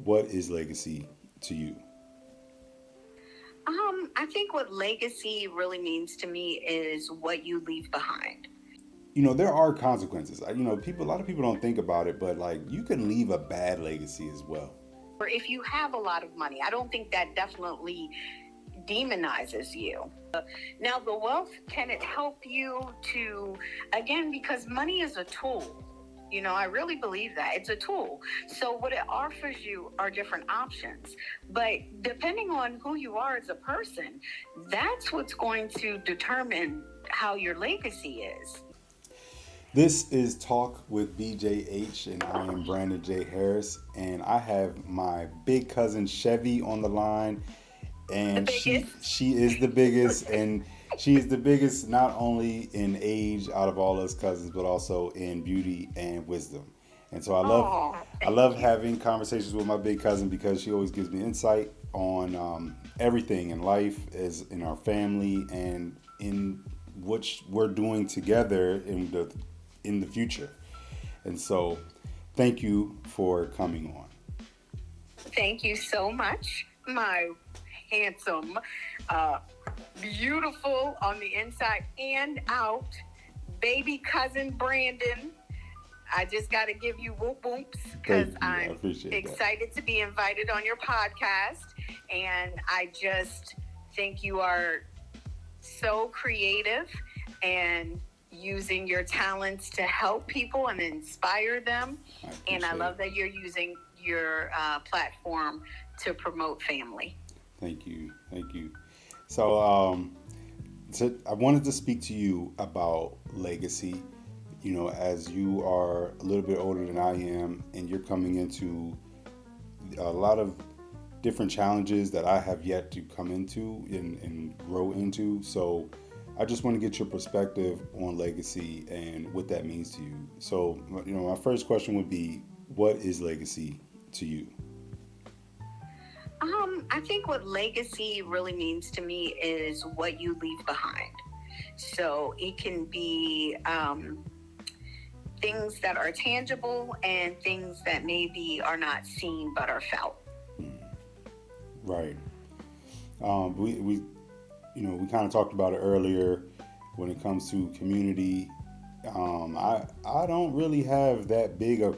What is legacy to you? I think what legacy really means to me is what you leave behind. There are consequences. A lot of people don't think about it, but like you can leave a bad legacy as well. Or if you have a lot of money, I don't think that definitely demonizes you. Now, the wealth, can it help you to, again, because money is a tool. I really believe that it's a tool. So, what it offers you are different options. But depending on who you are as a person, that's what's going to determine how your legacy is. This is Talk with BJH, and I am Brandon J. Harris, and I have my big cousin Chevy on the line, The and she biggest. she is the biggest, and she is the biggest not only in age out of all us cousins, but also in beauty and wisdom. And so Oh, I thank love you. having conversations with my big cousin because she always gives me insight on everything in life, as in our family, and in what we're doing together in the future. And so, thank you for coming on. Thank you so much, my handsome, uh, beautiful on the inside and out, baby cousin Brandon. I just got to give you whoop whoops because Thank you. I I'm appreciate that. excited to be invited on your podcast. And I just think you are so creative and using your talents to help people and inspire them. I And I appreciate it. love that you're using your platform to promote family. Thank you. Thank you. So, I wanted to speak to you about legacy. As you are a little bit older than I am, and you're coming into a lot of different challenges that I have yet to come into and grow into. So, I just want to get your perspective on legacy and what that means to you. So, my first question would be, what is legacy to you? I think what legacy really means to me is what you leave behind. So it can be things that are tangible and things that maybe are not seen but are felt. Right. We we kind of talked about it earlier when it comes to community. I don't really have that big of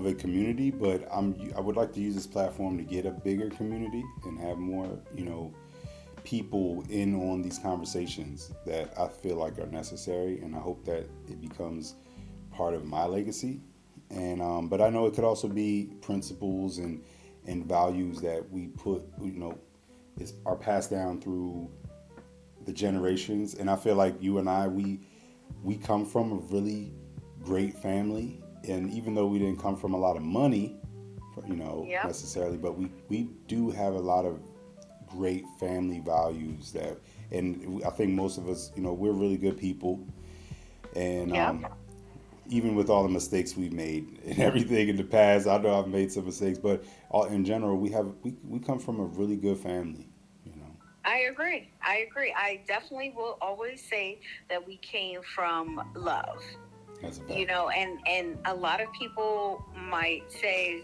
a community, but I would like to use this platform to get a bigger community and have more people in on these conversations that I feel like are necessary, and I hope that it becomes part of my legacy. And but I know it could also be principles and values that we put are passed down through the generations. And I feel like you and I, we come from a really great family, and even though we didn't come from a lot of money, Yep, necessarily, but we do have a lot of great family values that, and I think most of us, we're really good people, and yep, even with all the mistakes we've made and everything in the past, I know I've made some mistakes, but in general, we come from a really good family, you know. I agree. I agree. I definitely will always say that we came from love. That's a fact. And a lot of people might say,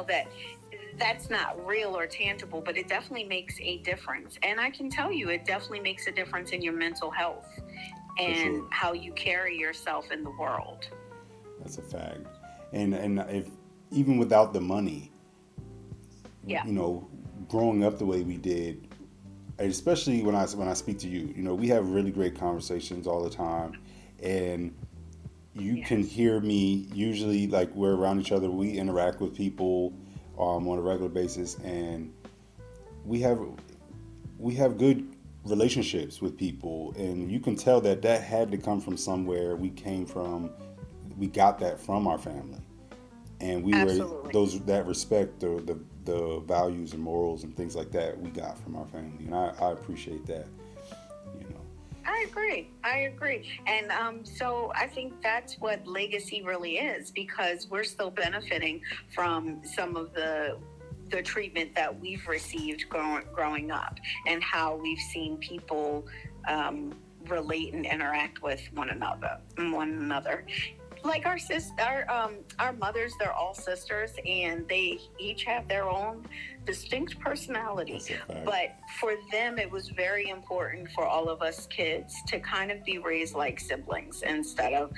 that that's not real or tangible, but it definitely makes a difference. And I can tell you, it definitely makes a difference in your mental health For and sure. how you carry yourself in the world. That's a fact. And if even without the money, Yeah, you know, growing up the way we did, especially when I speak to you, we have really great conversations all the time, and you can yes, hear me usually like we're around each other. We interact with people on a regular basis, and we have we have good relationships with people, and you can tell that that had to come from somewhere. We got that from our family, and we were absolutely. those that respect the values and morals and things like that we got from our family, and I appreciate that. You know, I agree. I agree. And so I think that's what legacy really is because we're still benefiting from some of the treatment that we've received growing up and how we've seen people relate and interact with one another. Like our mothers, they're all sisters, and they each have their own distinct personality. That's a fact. But for them, it was very important for all of us kids to kind of be raised like siblings instead of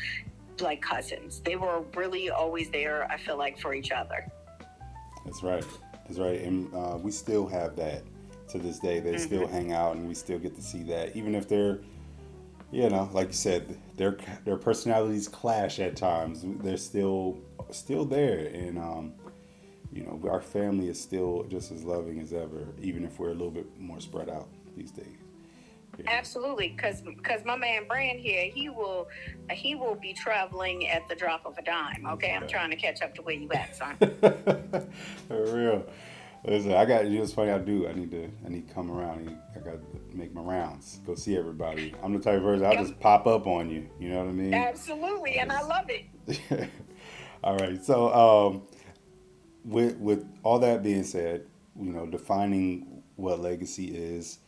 like cousins. They were really always there, I feel like, for each other. That's right. That's right. And we still have that to this day. They still hang out, and we still get to see that, even if they're, like you said, their personalities clash at times. They're still there, and our family is still just as loving as ever, even if we're a little bit more spread out these days. Yeah. Absolutely, because my man Brand here, he will be traveling at the drop of a dime. Okay, I'm trying to catch up to where you at, son. For real. Listen, it's funny. I need to come around. I got to make my rounds. Go see everybody. I'm the type of person, I'll just pop up on you. You know what I mean? Absolutely, and I love it. All right. So, with all that being said, defining what legacy is,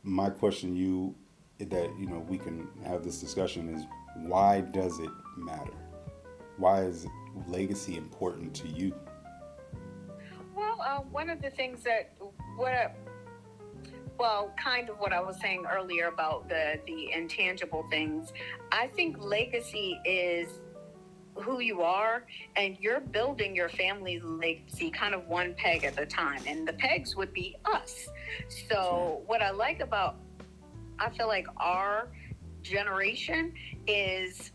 my question we can have this discussion is, why does it matter? Why is legacy important to you? Well, one of the things that kind of what I was saying earlier about the intangible things, I think legacy is who you are, and you're building your family's legacy kind of one peg at a time, and the pegs would be us. So what I feel like our generation is,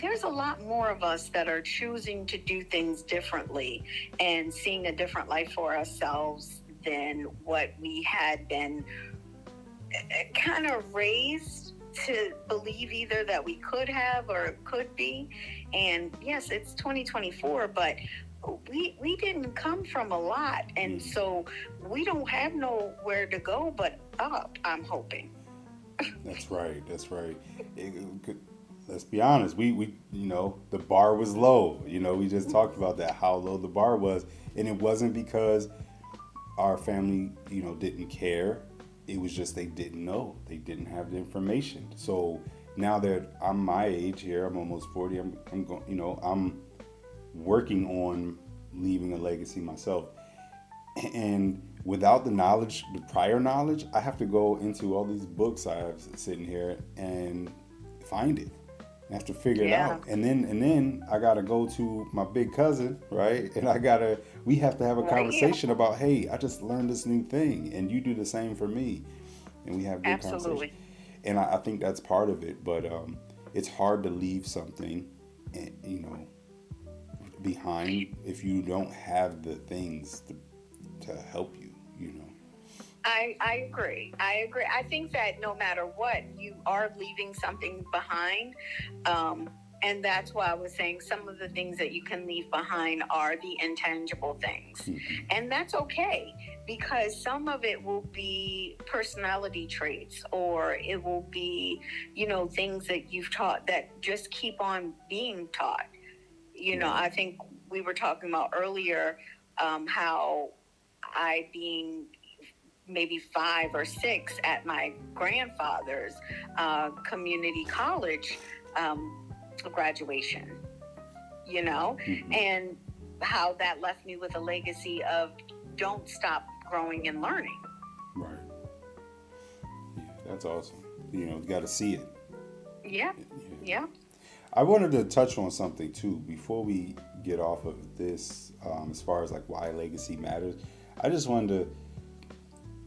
there's a lot more of us that are choosing to do things differently and seeing a different life for ourselves than what we had been kind of raised to believe, either that we could have or could be. And yes, it's 2024, but we didn't come from a lot, and so we don't have nowhere to go but up, I'm hoping. That's right. Let's be honest. We the bar was low. We just talked about that, how low the bar was, and it wasn't because our family didn't care. It was just they didn't know. They didn't have the information. So now that I'm my age here, I'm almost 40. I'm working on leaving a legacy myself, and without the knowledge, the prior knowledge, I have to go into all these books I have sitting here and find it. I have to figure it out, and then I gotta go to my big cousin, right? And we have to have a conversation about, hey, I just learned this new thing, and you do the same for me, and we have good conversation. And I think that's part of it, but it's hard to leave something, behind if you don't have the things to help you. I agree. I think that no matter what, you are leaving something behind. And that's why I was saying some of the things that you can leave behind are the intangible things. Mm-hmm. And that's okay, because some of it will be personality traits, or it will be, things that you've taught that just keep on being taught. I think we were talking about earlier how I, being maybe 5 or 6 at my grandfather's community college graduation, Mm-hmm. and how that left me with a legacy of don't stop growing and learning. Right. Yeah, that's awesome. You got to see it. Yeah. I wanted to touch on something too before we get off of this, as far as like why legacy matters. I just wanted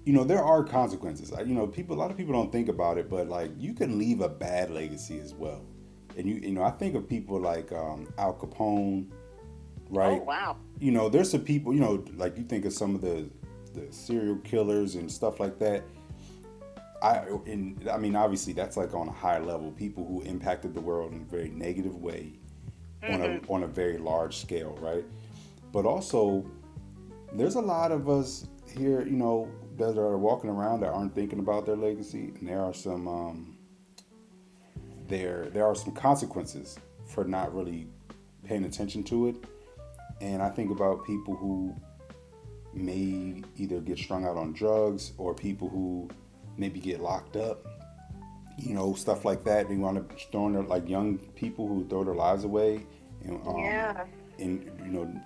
to, there are consequences. A lot of people don't think about it, but like you can leave a bad legacy as well. And I think of people like Al Capone, right? Oh wow. There's some people, like you think of some of the serial killers and stuff like that. Obviously that's like on a high level, people who impacted the world in a very negative way, mm-hmm. on a very large scale, right? But also, there's a lot of us here, that are walking around that aren't thinking about their legacy, and there are some there are some consequences for not really paying attention to it. And I think about people who may either get strung out on drugs, or people who maybe get locked up, stuff like that. They wind up throwing their, like young people who throw their lives away and Yeah.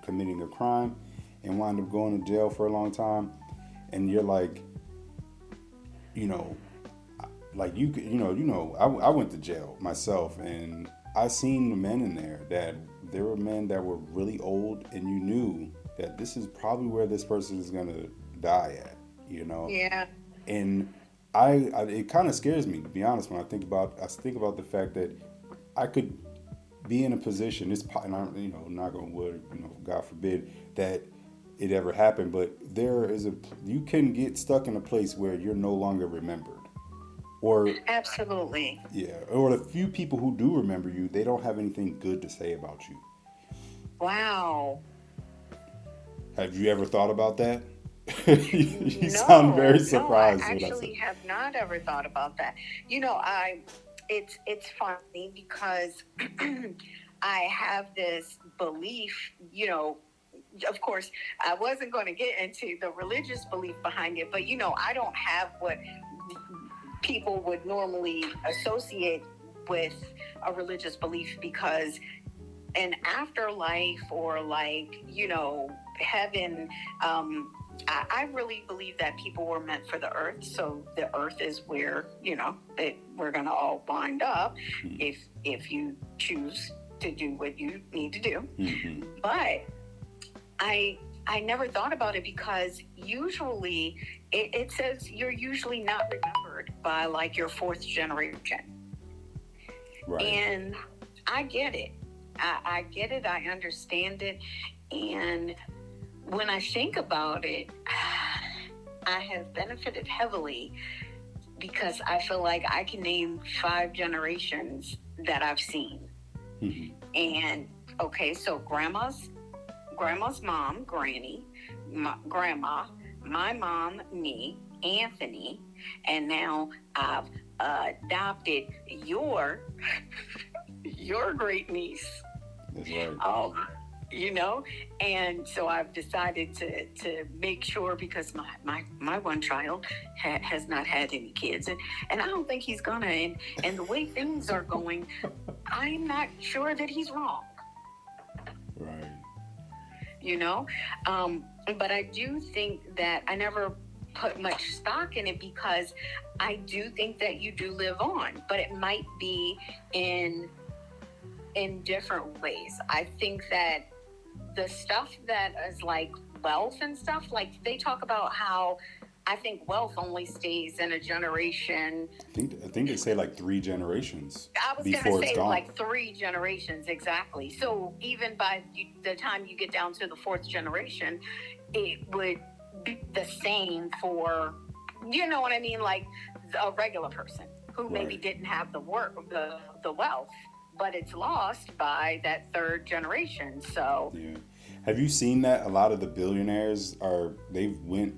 committing a crime and wind up going to jail for a long time. And you're like, you know, like I went to jail myself, and I seen the men in there that there were men that were really old, and you knew that this is probably where this person is gonna die at, Yeah. and I it kind of scares me, to be honest, when I think about the fact that I could be in a position, and I'm, knock on wood, God forbid that it ever happened, but you can get stuck in a place where you're no longer remembered, or Absolutely. yeah, or the few people who do remember you, they don't have anything good to say about you. Wow. Have you ever thought about that? You sound very No, no, I surprised when I said. actually have not ever thought about that. It's funny because I have this belief, of course, I wasn't going to get into the religious belief behind it, but I don't have what people would normally associate with a religious belief, because an afterlife or heaven, I really believe that people were meant for the earth. So the earth is where, we're going to all wind up if you choose to do what you need to do. Mm-hmm. But I never thought about it, because usually it says you're usually not remembered by like your fourth generation. Right. And I get it. I get it. I understand it. And when I think about it, I have benefited heavily, because I feel like I can name 5 generations that I've seen. Mm-hmm. And okay, so grandma's mom, Granny, grandma, my mom, me, Anthony, and now I've adopted your great niece. That's right. And so I've decided to make sure, because my one child has not had any kids, and I don't think he's gonna, and the way things are going, I'm not sure that he's wrong. Right. But I do think that I never put much stock in it, because I do think that you do live on, but it might be in different ways. I think that the stuff that is like wealth and stuff, like they talk about how I think wealth only stays in a generation. I think they say like 3 generations I was going before to it's say gone. like 3 generations, exactly. So even by the time you get down to the 4th generation, it would be the same for, you know what I mean, like a regular person who maybe Right. didn't have the wealth, but it's lost by that 3rd generation. So Yeah. Have you seen that a lot of the billionaires they've went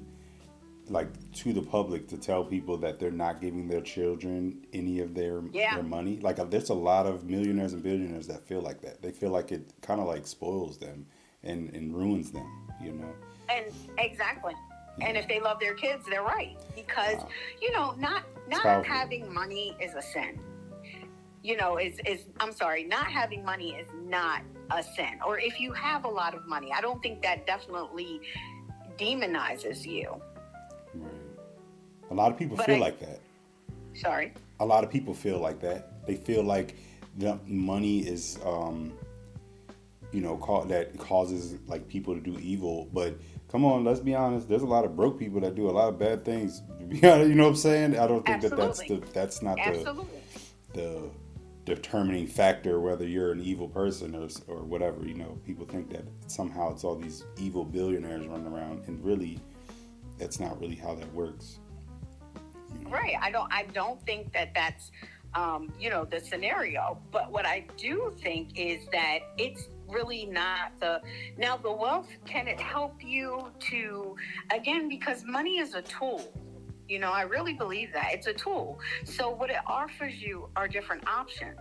like to the public to tell people that they're not giving their children any of their money? Like there's a lot of millionaires and billionaires that feel like that. They feel like it kind of like spoils them and ruins them, And exactly. Yeah. And if they love their kids, they're right. Because, not powerful. having money is a sin. I'm sorry, not having money is not a sin. Or if you have a lot of money, I don't think that definitely demonizes you. Right. A lot of people feel like that. Sorry. A lot of people feel like that. They feel like the money is, that causes like people to do evil. But come on, let's be honest. There's a lot of broke people that do a lot of bad things. You know what I'm saying? I don't think that's not the determining factor whether you're an evil person or whatever. People think that somehow it's all these evil billionaires running around, and really, that's not really how that works. Right. I don't think that that's the scenario. But what I do think is that it's really not the wealth. Can it help you to, again, because money is a tool. I really believe that it's a tool. So what it offers you are different options.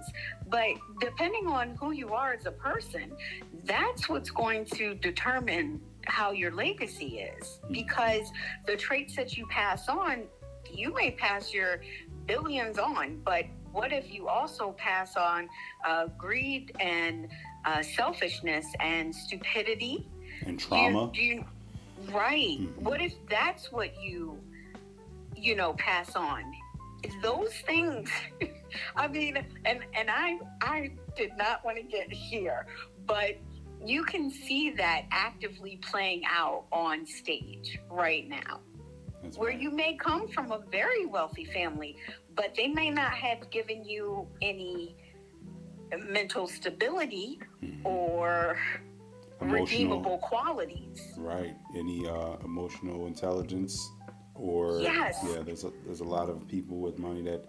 But depending on who you are as a person, that's what's going to determine how your legacy is. Because the traits that you pass on, you may pass your billions on, but what if you also pass on greed and selfishness and stupidity? And You, trauma. do you, right? Mm-hmm. What if that's what pass on? Those things. I mean, and I did not want to get here, but you can see that actively playing out on stage right now, That's where right. you may come from a very wealthy family, but they may not have given you any mental stability Mm-hmm. or Emotional, redeemable qualities. right? Any emotional intelligence, or Yes. yeah, there's a lot of people with money that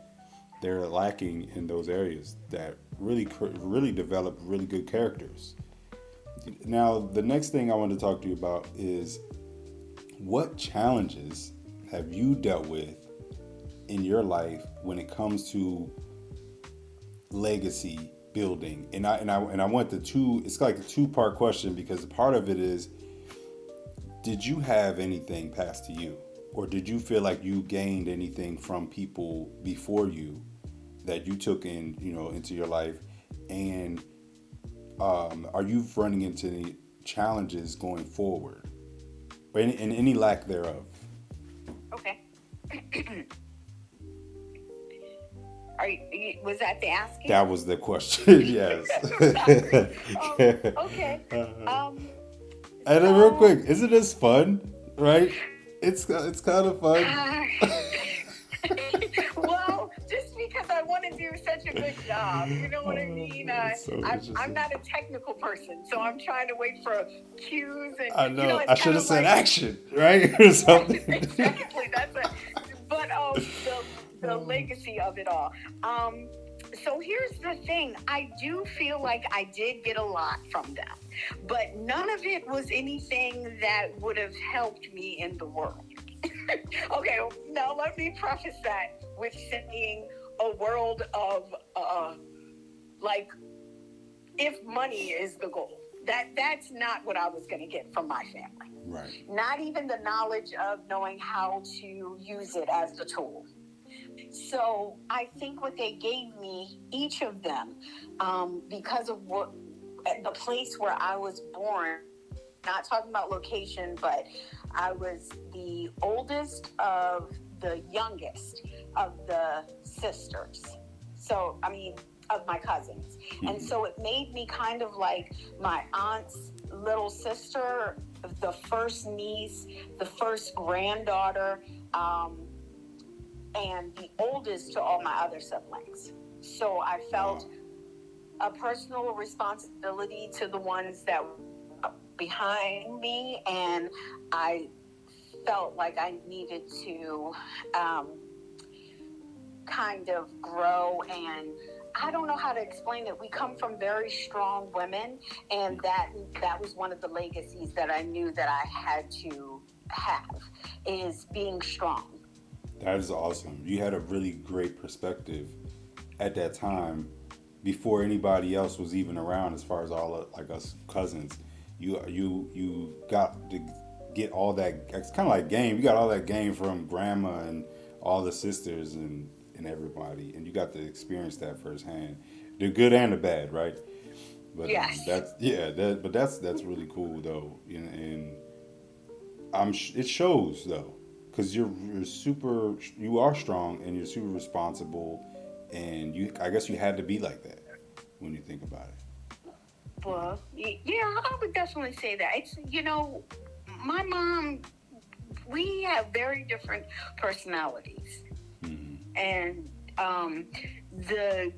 they're lacking in those areas that really develop really good characters. Now, the next thing I want to talk to you about is what challenges have you dealt with in your life when it comes to legacy building? And I went to two. It's like a two-part question because part of it is, did you have anything passed to you, or did you feel like you gained anything from people before you that you took into your life, and are you running into any challenges going forward, or any lack thereof? Okay. Was that the asking? That was the question. Yes. Okay. Um, And then real so quick, isn't this fun? Right? It's kind of fun. Uh, well, just because I want to do such a good job, you know what I mean? It's so I'm interesting. not a technical person, so I'm trying to wait for cues, and I know. I it's should kind have of said like action, right, or something. exactly. That's it. But the legacy of it all. Um, so here's the thing. I do feel like I did get a lot from them, but none of it was anything that would have helped me in the world. Okay, now let me preface that with saying a world of like, if money is the goal. That's not what I was going to get from my family. Right. Not even the knowledge of knowing how to use it as the tool. So I think what they gave me, each of them, because of what the place where I was born, not talking about location, but I was the oldest of the youngest of the sisters. So, I mean, of my cousins. Mm-hmm. And so it made me kind of like my aunt's little sister, the first niece, the first granddaughter, and the oldest to all my other siblings. So I felt a personal responsibility to the ones that were behind me, and I felt like I needed to kind of grow, and I don't know how to explain it. We come from very strong women, and that was one of the legacies that I knew that I had to have, is being strong. That is awesome. You had a really great perspective at that time, before anybody else was even around. As far as all like us cousins, you got to get all that. It's kind of like game. You got all that game from grandma and all the sisters and everybody, and you got to experience that firsthand, the good and the bad, right? But Yes. That's really cool though, and it shows though, because you are strong and you're super responsible, and I guess you had to be like that when you think about it. Well, yeah, I would definitely say that. It's, my mom, we have very different personalities. Mm-hmm. And the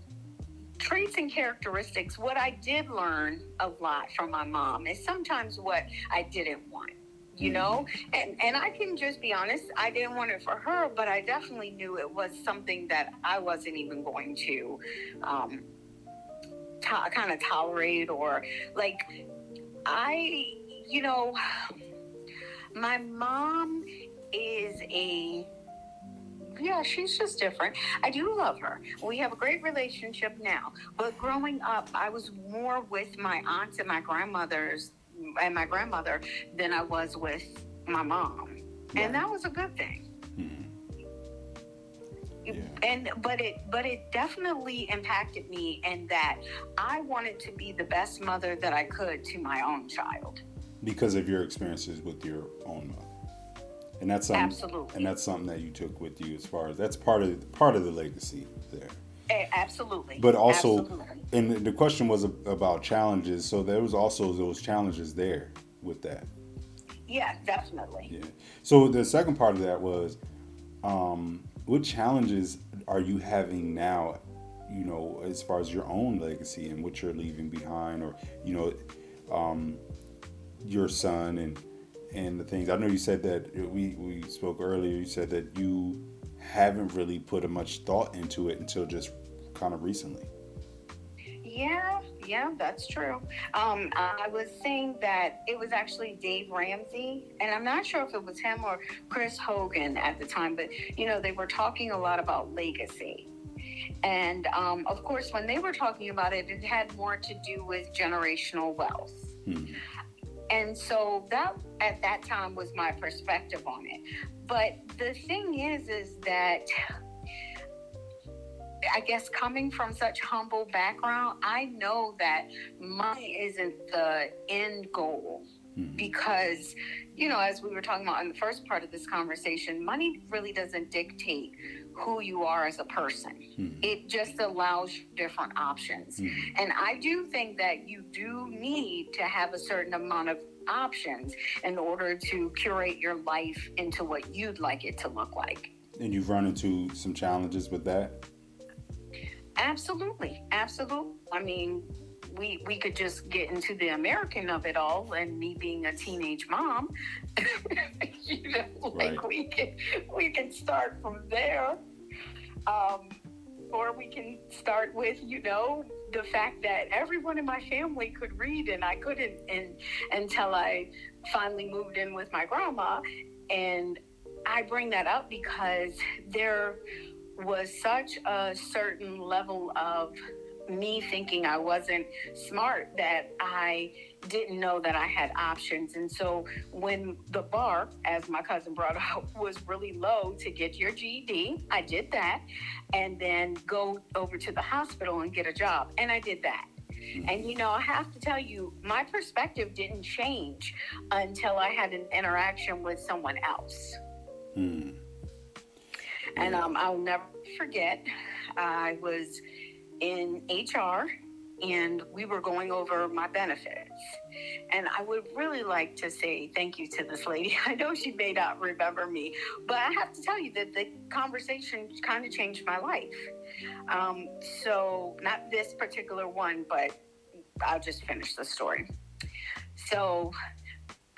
traits and characteristics, what I did learn a lot from my mom is sometimes what I didn't want. And I can just be honest, I didn't want it for her, but I definitely knew it was something that I wasn't even going to kind of tolerate, or like, my mom is she's just different. I do love her. We have a great relationship now, but growing up, I was more with my aunts and my grandmother than I was with my mom. Right. And that was a good thing. Mm-hmm. Yeah. But it definitely impacted me in that I wanted to be the best mother that I could to my own child. Because of your experiences with your own mother. And that's something and Absolutely. that's something that you took with you as far as that's part of the legacy there. Absolutely. But also, Absolutely. and the question was about challenges, so there was also those challenges there with that. Yeah, definitely. Yeah. So the second part of that was, what challenges are you having now, as far as your own legacy and what you're leaving behind, or you know your son and the things. I know you said that we spoke earlier. You said that you haven't really put a much thought into it until just kind of recently. Yeah, yeah, that's true. I was saying that it was actually Dave Ramsey, and I'm not sure if it was him or Chris Hogan at the time, but they were talking a lot about legacy. And of course, when they were talking about it, it had more to do with generational wealth. Hmm. And so that at that time was my perspective on it. But the thing is that I guess coming from such humble background, I know that money isn't the end goal. Hmm. Because, as we were talking about in the first part of this conversation, money really doesn't dictate who you are as a person. Hmm. It just allows you different options. Hmm. And I do think that you do need to have a certain amount of options in order to curate your life into what you'd like it to look like. And you've run into some challenges with that. Absolutely, absolutely. I mean, we could just get into the American of it all, and me being a teenage mom, Right. like we can start from there, um, or we can start with the fact that everyone in my family could read and I couldn't, and until I finally moved in with my grandma, and I bring that up because there was such a certain level of me thinking I wasn't smart that I didn't know that I had options. And so when the bar, as my cousin brought up, was really low to get your GED, I did that, and then go over to the hospital and get a job. And I did that. And I have to tell you, my perspective didn't change until I had an interaction with someone else. Hmm. And Yeah. I'll never forget, I was in HR and we were going over my benefits. And I would really like to say thank you to this lady. I know she may not remember me, but I have to tell you that the conversation kind of changed my life. So, not this particular one, but I'll just finish the story. So,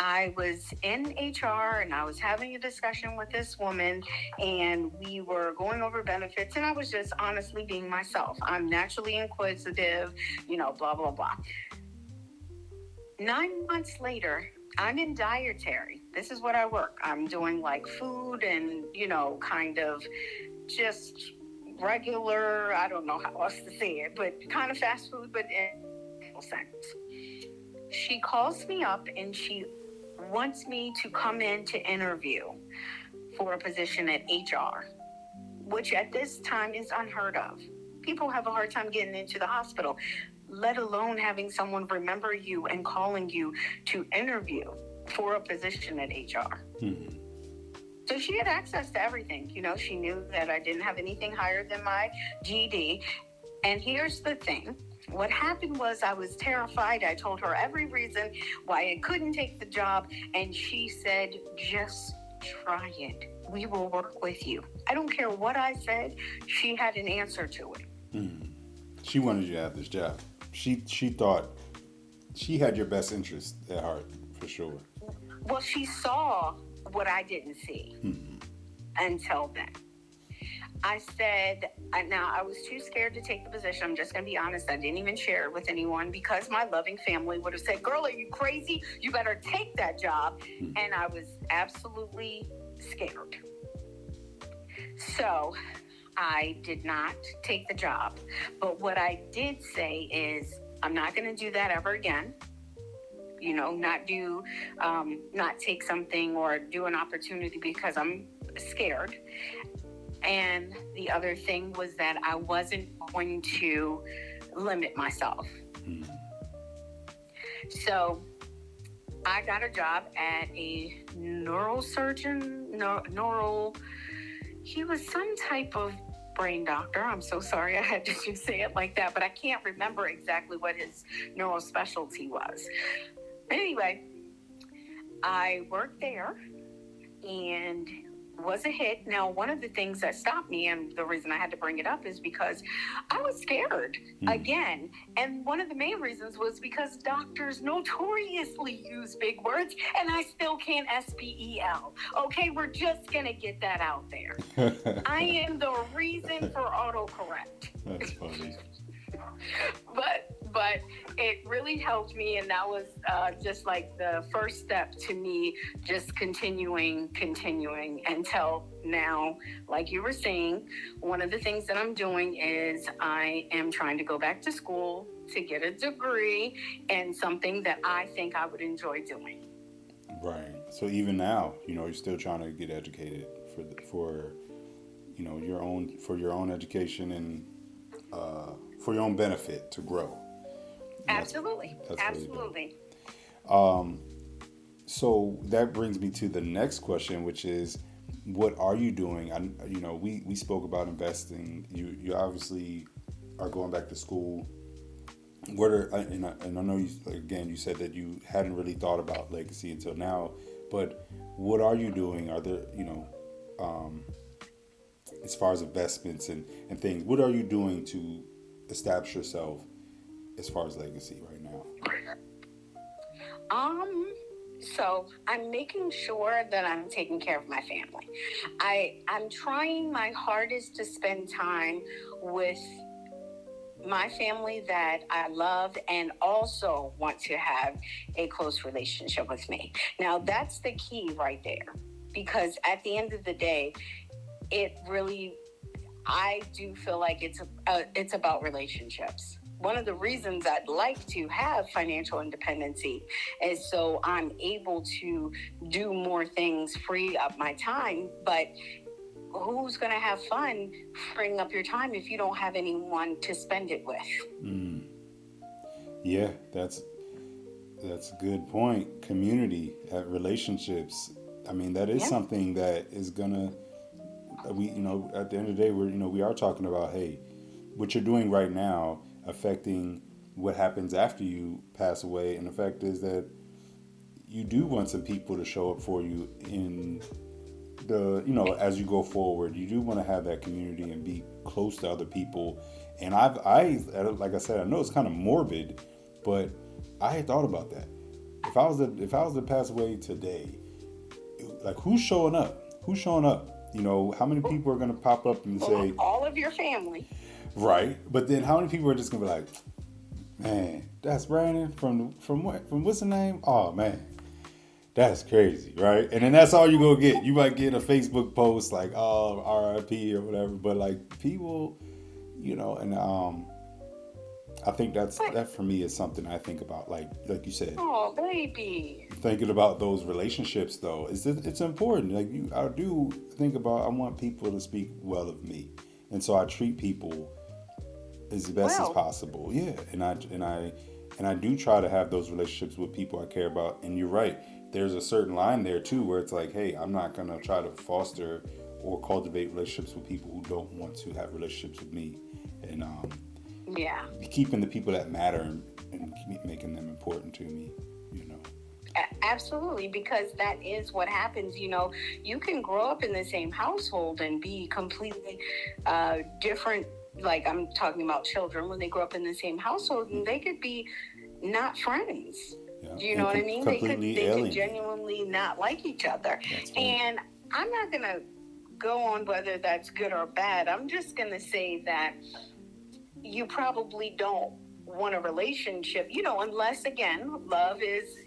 I was in HR and I was having a discussion with this woman, and we were going over benefits, and I was just honestly being myself. I'm naturally inquisitive, blah, blah, blah. 9 months later, I'm in dietary. This is what I work. I'm doing like food and, kind of just regular, I don't know how else to say it, but kind of fast food, but in a sense. She calls me up and she wants me to come in to interview for a position at HR, which at this time is unheard of. People have a hard time getting into the hospital, let alone having someone remember you and calling you to interview for a position at HR. Hmm. So she had access to everything. She knew that I didn't have anything higher than my GED. And here's the thing. What happened was I was terrified. I told her every reason why I couldn't take the job. And she said, just try it. We will work with you. I don't care what I said. She had an answer to it. Hmm. She wanted you to have this job. She thought she had your best interest at heart for sure. Well, she saw what I didn't see Hmm. until then. I said, now I was too scared to take the position. I'm just going to be honest. I didn't even share it with anyone because my loving family would have said, girl, are you crazy? You better take that job. Hmm. And I was absolutely scared. So I did not take the job. But what I did say is, I'm not going to do that ever again. Not take something or do an opportunity because I'm scared. And the other thing was that I wasn't going to limit myself. Mm. So I got a job at a neurosurgeon, he was some type of brain doctor. I'm so sorry I had to just say it like that, but I can't remember exactly what his neural specialty was. Anyway, I worked there and was a hit. Now, one of the things that stopped me, and the reason I had to bring it up, is because I was scared again. And one of the main reasons was because doctors notoriously use big words, and I still can't spell. Okay, we're just going to get that out there. I am the reason for autocorrect. That's funny. But it really helped me, and that was just like the first step to me just continuing until now. Like you were saying, one of the things that I'm doing is I am trying to go back to school to get a degree in something that I think I would enjoy doing. Right. So even now, you're still trying to get educated for your own education and for your own benefit to grow. And Absolutely. That's Absolutely. Really so that brings me to the next question, which is, what are you doing? We spoke about investing. You obviously are going back to school. And I know you said that you hadn't really thought about legacy until now, but what are you doing? Are there, as far as investments and things, what are you doing to establish yourself as far as legacy right now? So I'm making sure that I'm taking care of my family. I'm trying my hardest to spend time with my family that I love and also want to have a close relationship with me. Now, that's the key right there, because at the end of the day, I do feel like it's about relationships. One of the reasons I'd like to have financial independency is so I'm able to do more things, free up my time. But who's going to have fun freeing up your time if you don't have anyone to spend it with? Yeah, that's a good point. Community, relationships. I mean, that is something that is gonna. At the end of the day, we are talking about, hey, what you're doing right now affecting what happens after you pass away, and the fact is that you do want some people to show up for you in as you go forward. You do want to have that community and be close to other people. And like I said, I know it's kind of morbid, but I had thought about that. If I was to pass away today, like, who's showing up? How many people are going to pop up and say, all of your family. Right. But then how many people are just going to be like, man, that's Brandon from what's the name? Oh, man, that's crazy, right? And then that's all you're going to get. You might get a Facebook post like, oh, RIP or whatever. But like, people, and I think that for me is something I think about, like you said. Oh, baby. Thinking about those relationships, though, it's important. Like, I do think about, I want people to speak well of me, and so I treat people as best as possible. Yeah, and I do try to have those relationships with people I care about. And you're right, there's a certain line there too, where it's like, hey, I'm not gonna try to foster or cultivate relationships with people who don't want to have relationships with me, and keeping the people that matter and making them important to me. Absolutely, because that is what happens. You can grow up in the same household and be completely different. Like, I'm talking about children when they grow up in the same household, and they could be not friends. Yeah. Do you know what I mean? They could genuinely not like each other. Right. And I'm not going to go on whether that's good or bad. I'm just going to say that you probably don't want a relationship, unless, again, love is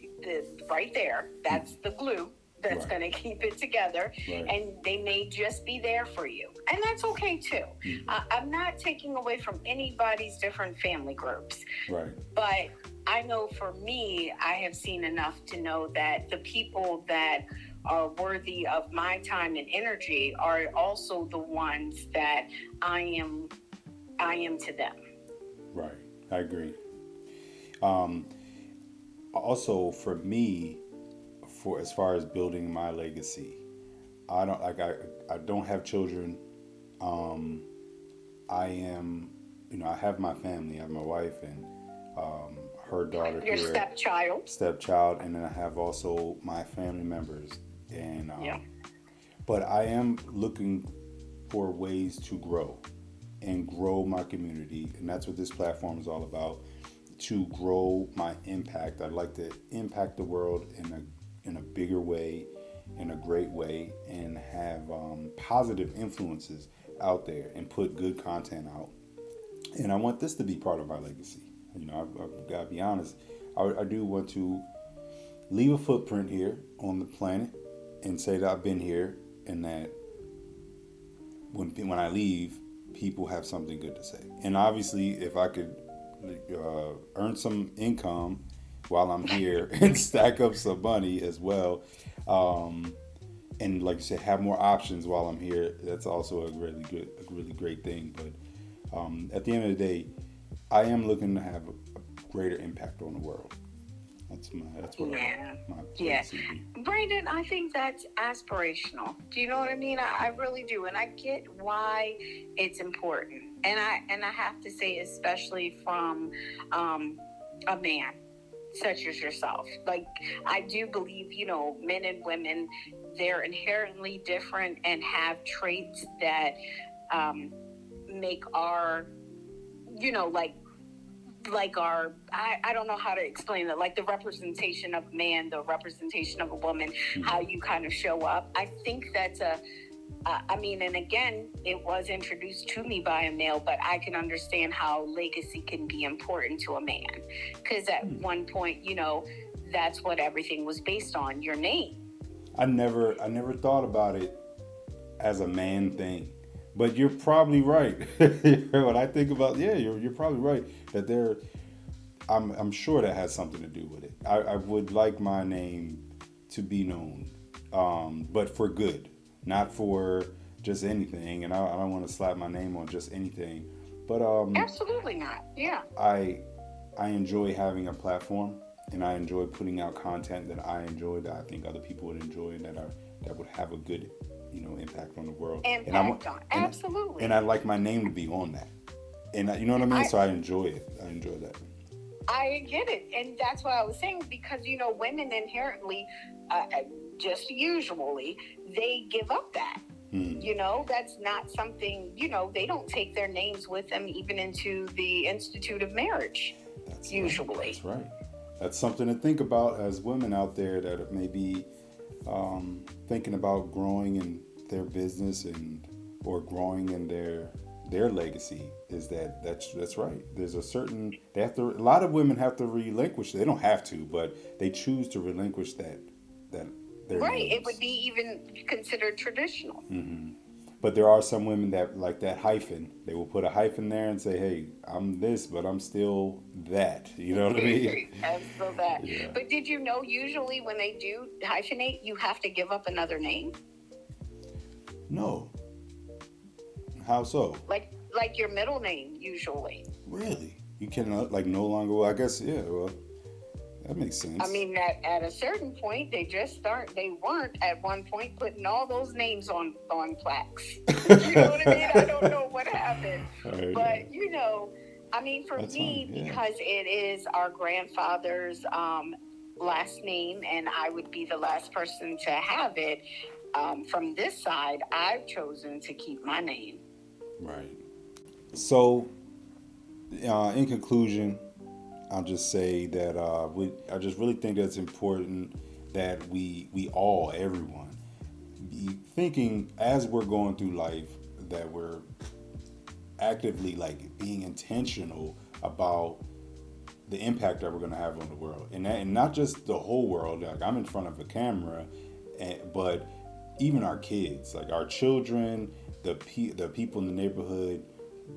right there. That's the glue that's going to keep it together. Right. And they may just be there for you. And that's okay, too. I'm not taking away from anybody's different family groups. Right. But I know for me, I have seen enough to know that the people that are worthy of my time and energy are also the ones that I am I am to them. Right. I agree. Um, Also, for me, for as far as building my legacy, I don't like I don't have children. Um, I am, I have my family. I have my wife and her daughter Your here, stepchild. stepchild, and then I have also my family members. And Yeah. but I am looking for ways to grow and grow my community, and that's what this platform is all about. To grow my impact, I'd like to impact the world in a bigger way, in a great way, and have positive influences out there and put good content out. And I want this to be part of my legacy. I've got to be honest. I do want to leave a footprint here on the planet and say that I've been here and that when I leave, people have something good to say. And obviously, if I could earn some income while I'm here and stack up some money as well, um, and like you said, have more options while I'm here, that's also a really great thing. But at the end of the day, I am looking to have a greater impact on the world. That's what Yeah. my Yeah. legacy would be. Brandon, I think that's aspirational. Do you know what I mean? I really do. And I get why it's important. And I have to say, especially from a man such as yourself. Like, I do believe, men and women, they're inherently different and have traits that um, make our, like our I don't know how to explain it, like the representation of man, the representation of a woman, how you kind of show up. I think that's I mean, and again, it was introduced to me by a male, but I can understand how legacy can be important to a man, because at one point, that's what everything was based on, your name. I never thought about it as a man thing. But you're probably right. When I think about, yeah, you're probably right that I'm sure that has something to do with it. I would like my name to be known, but for good, not for just anything. And I don't want to slap my name on just anything. But Absolutely not. Yeah. I I enjoy having a platform, and I enjoy putting out content that I enjoy, that I think other people would enjoy, and that would have a good, impact on the world. And I want Impact on. Absolutely. and I like my name to be on that. And you know what I mean? I So I enjoy it. I enjoy that. I get it, and that's what I was saying, because women inherently, just usually, they give up that. That's not something. They don't take their names with them even into the institute of marriage. That's Usually, right. That's right. That's something to think about as women out there that may be thinking about growing in their business and or growing in their legacy. Is that's right. There's a certain they have to. A lot of women have to relinquish. They don't have to, but they choose to relinquish that their right? It names. would be even considered traditional. But there are some women that like that hyphen. They will put a hyphen there and say, "Hey, I'm this, but I'm still that." You know what I mean? And so that. Yeah. But did you know usually when they do hyphenate, you have to give up another name, No. How so? like your middle name usually. Really? You can like no longer. Well, I guess yeah. Well, that makes I sense. mean, at a certain point, they weren't at one point putting all those names on plaques. You know what I mean? I don't know what happened, Right. but I mean, for That's fine. me, Yeah. because it is our grandfather's last name, and I would be the last person to have it. From this side, I've chosen to keep my name. Right. So, in conclusion, I'll just say that I just really think that it's important that we all, everyone, be thinking as we're going through life that we're actively like being intentional about the impact that we're going to have on the world, and not just the whole world. Like I'm in front of a camera, but even our kids, like our children, the people in the neighborhood,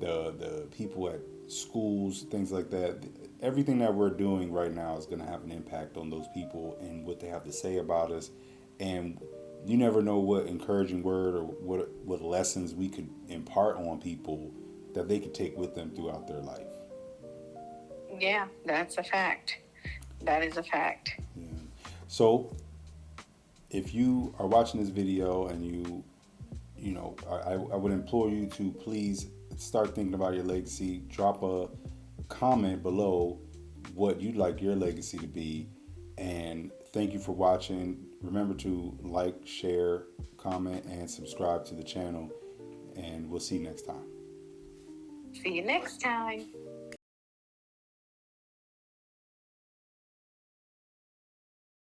the people at schools, things like that. Everything that we're doing right now is going to have an impact on those people and what they have to say about us, and you never know what encouraging word or what lessons we could impart on people that they could take with them throughout their life. Yeah, that's a fact. That is a fact. Yeah. So if you are watching this video and I would implore you to please start thinking about your legacy. Drop a comment below what you'd like your legacy to be. And thank you for watching. Remember to like, share, comment, and subscribe to the channel. And we'll see you next time. See you next time.